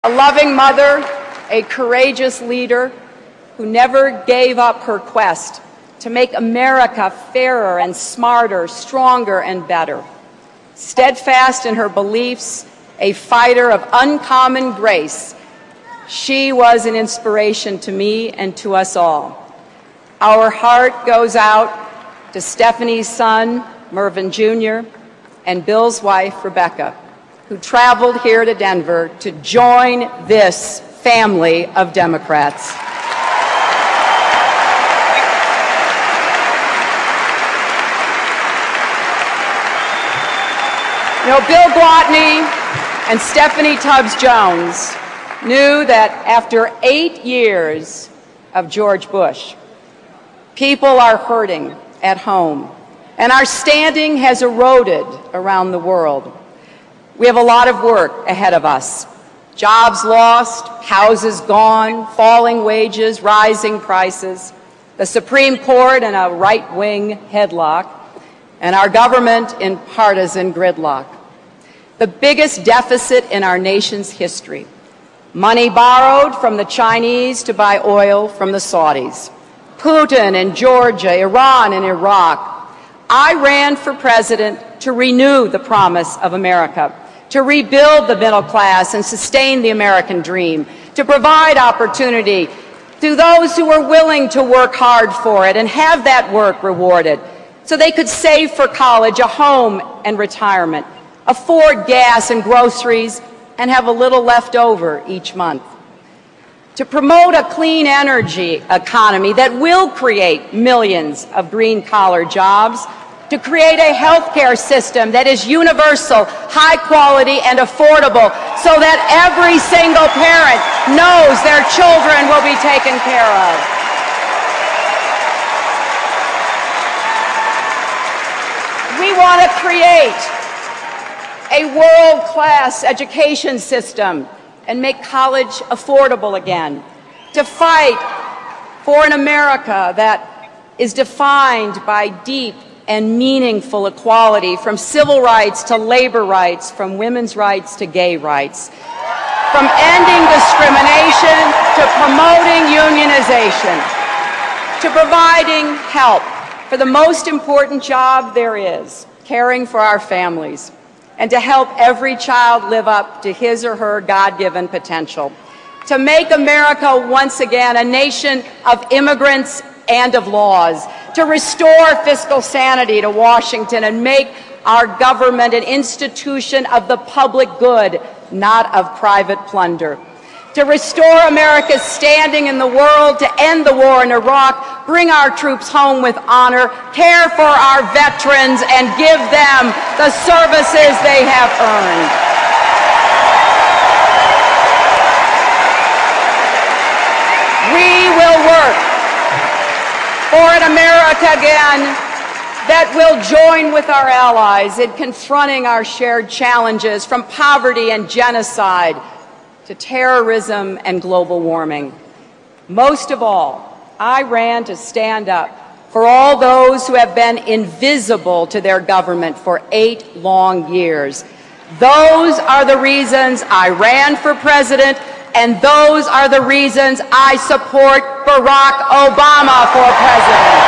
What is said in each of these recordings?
A loving mother, a courageous leader who never gave up her quest to make America fairer and smarter, stronger and better. Steadfast in her beliefs, a fighter of uncommon grace, she was an inspiration to me and to us all. Our heart goes out to Stephanie's son, Mervyn Jr., and Bill's wife, Rebecca, who traveled here to Denver to join this family of Democrats. You know, Bill Gwatney and Stephanie Tubbs Jones knew that after 8 years of George Bush, people are hurting at home, and our standing has eroded around the world. We have a lot of work ahead of us. Jobs lost, houses gone, falling wages, rising prices, the Supreme Court in a right-wing headlock, and our government in partisan gridlock. The biggest deficit in our nation's history. Money borrowed from the Chinese to buy oil from the Saudis. Putin in Georgia, Iran and Iraq. I ran for president to renew the promise of America, to rebuild the middle class and sustain the American dream, to provide opportunity to those who were willing to work hard for it and have that work rewarded, so they could save for college, a home and retirement, afford gas and groceries, and have a little left over each month. To promote a clean energy economy that will create millions of green-collar jobs, to create a healthcare system that is universal, high quality, and affordable so that every single parent knows their children will be taken care of. We want to create a world-class education system and make college affordable again, to fight for an America that is defined by deep and meaningful equality, from civil rights to labor rights, from women's rights to gay rights, from ending discrimination to promoting unionization, to providing help for the most important job there is, caring for our families, and to help every child live up to his or her God-given potential, to make America once again a nation of immigrants and of laws, to restore fiscal sanity to Washington and make our government an institution of the public good, not of private plunder, to restore America's standing in the world, to end the war in Iraq, bring our troops home with honor, care for our veterans, and give them the services they have earned. We will work for an America again that will join with our allies in confronting our shared challenges, from poverty and genocide to terrorism and global warming. Most of all, I ran to stand up for all those who have been invisible to their government for 8 long years. Those are the reasons I ran for president, and those are the reasons I support Barack Obama for president.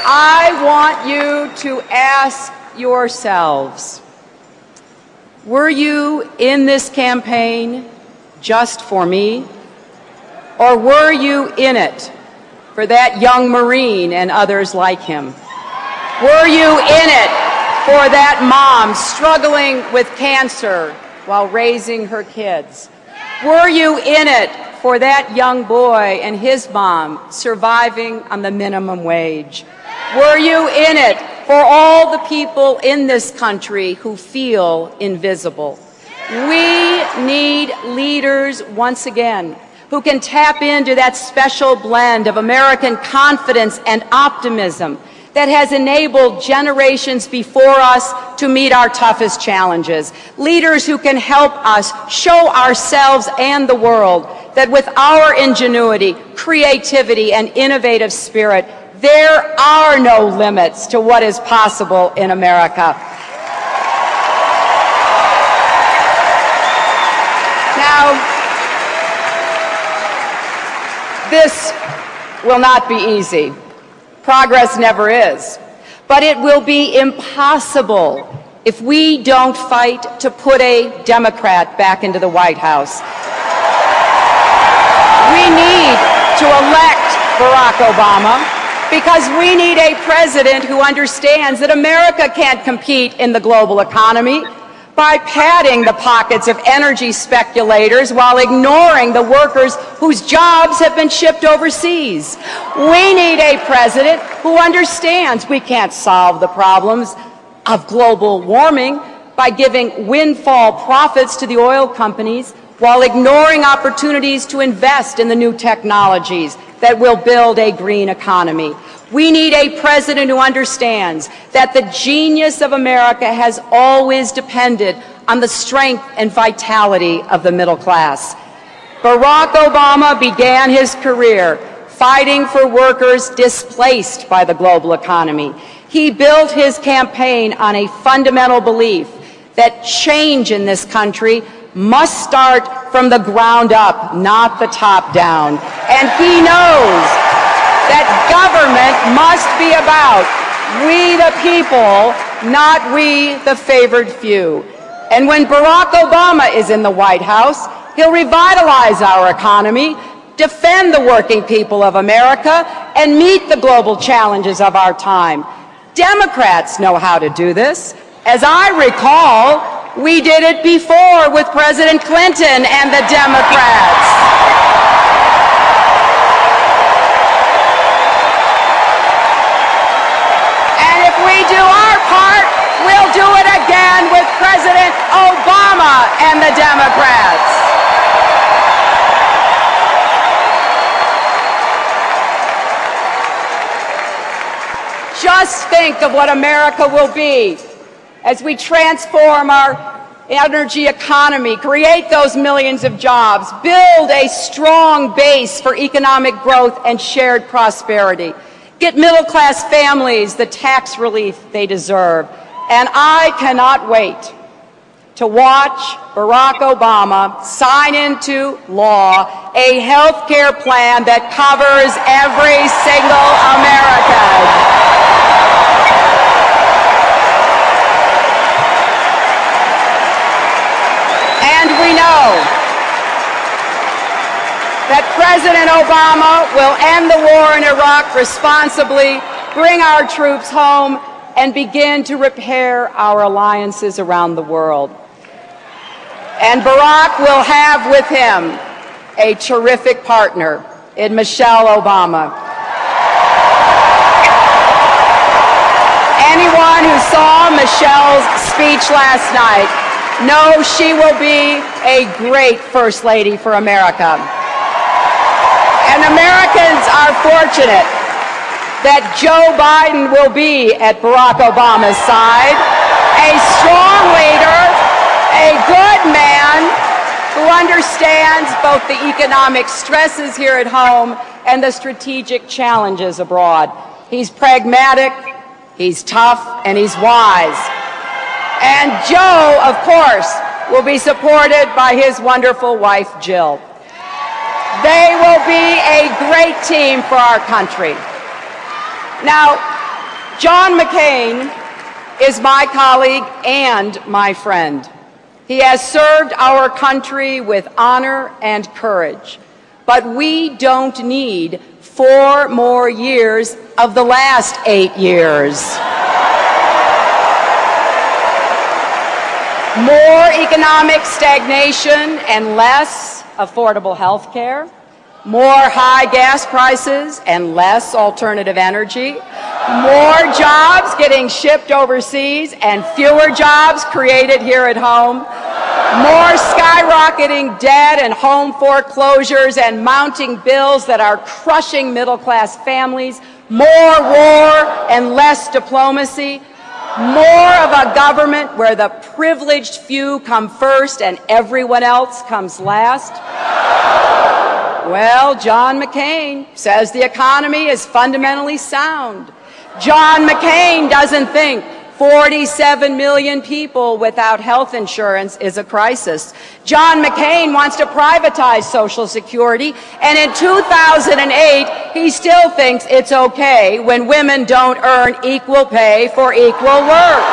I want you to ask yourselves, were you in this campaign just for me? Or were you in it for that young Marine and others like him? Were you in it for that mom struggling with cancer while raising her kids? Were you in it for that young boy and his mom surviving on the minimum wage? Were you in it for all the people in this country who feel invisible? We need leaders once again who can tap into that special blend of American confidence and optimism that has enabled generations before us to meet our toughest challenges. Leaders who can help us show ourselves and the world that with our ingenuity, creativity, and innovative spirit, there are no limits to what is possible in America. Now, this will not be easy. Progress never is. But it will be impossible if we don't fight to put a Democrat back into the White House. We need to elect Barack Obama because we need a president who understands that America can't compete in the global economy by padding the pockets of energy speculators while ignoring the workers whose jobs have been shipped overseas. We need a president who understands we can't solve the problems of global warming by giving windfall profits to the oil companies while ignoring opportunities to invest in the new technologies that will build a green economy. We need a president who understands that the genius of America has always depended on the strength and vitality of the middle class. Barack Obama began his career fighting for workers displaced by the global economy. He built his campaign on a fundamental belief that change in this country must start from the ground up, not the top down. And he knows that government must be about we the people, not we the favored few. And when Barack Obama is in the White House, he'll revitalize our economy, defend the working people of America, and meet the global challenges of our time. Democrats know how to do this. As I recall, we did it before with President Clinton and the Democrats. We do our part, we'll do it again with President Obama and the Democrats. Just think of what America will be as we transform our energy economy, create those millions of jobs, build a strong base for economic growth and shared prosperity. Get middle-class families the tax relief they deserve. And I cannot wait to watch Barack Obama sign into law a health care plan that covers every single American. And we know that President Obama will end the war in Iraq responsibly, bring our troops home, and begin to repair our alliances around the world. And Barack will have with him a terrific partner in Michelle Obama. Anyone who saw Michelle's speech last night knows she will be a great First Lady for America. And Americans are fortunate that Joe Biden will be at Barack Obama's side, a strong leader, a good man who understands both the economic stresses here at home and the strategic challenges abroad. He's pragmatic, he's tough, and he's wise. And Joe, of course, will be supported by his wonderful wife, Jill. They will be a great team for our country. Now, John McCain is my colleague and my friend. He has served our country with honor and courage. But we don't need 4 more years of the last 8 years. More economic stagnation and less affordable health care, more high gas prices and less alternative energy, more jobs getting shipped overseas and fewer jobs created here at home, more skyrocketing debt and home foreclosures and mounting bills that are crushing middle-class families more war and less diplomacy, more of a government where the privileged few come first and everyone else comes last? Well, John McCain says the economy is fundamentally sound. John McCain doesn't think 47 million people without health insurance is a crisis. John McCain wants to privatize Social Security, and in 2008, he still thinks it's okay when women don't earn equal pay for equal work.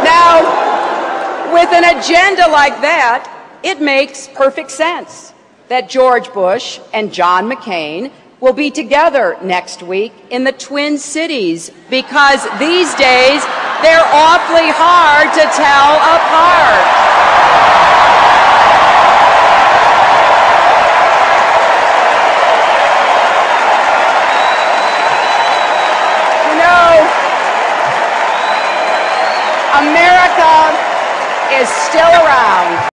Now, with an agenda like that, it makes perfect sense that George Bush and John McCain will be together next week in the Twin Cities, because these days they're awfully hard to tell apart. You know, America is still around.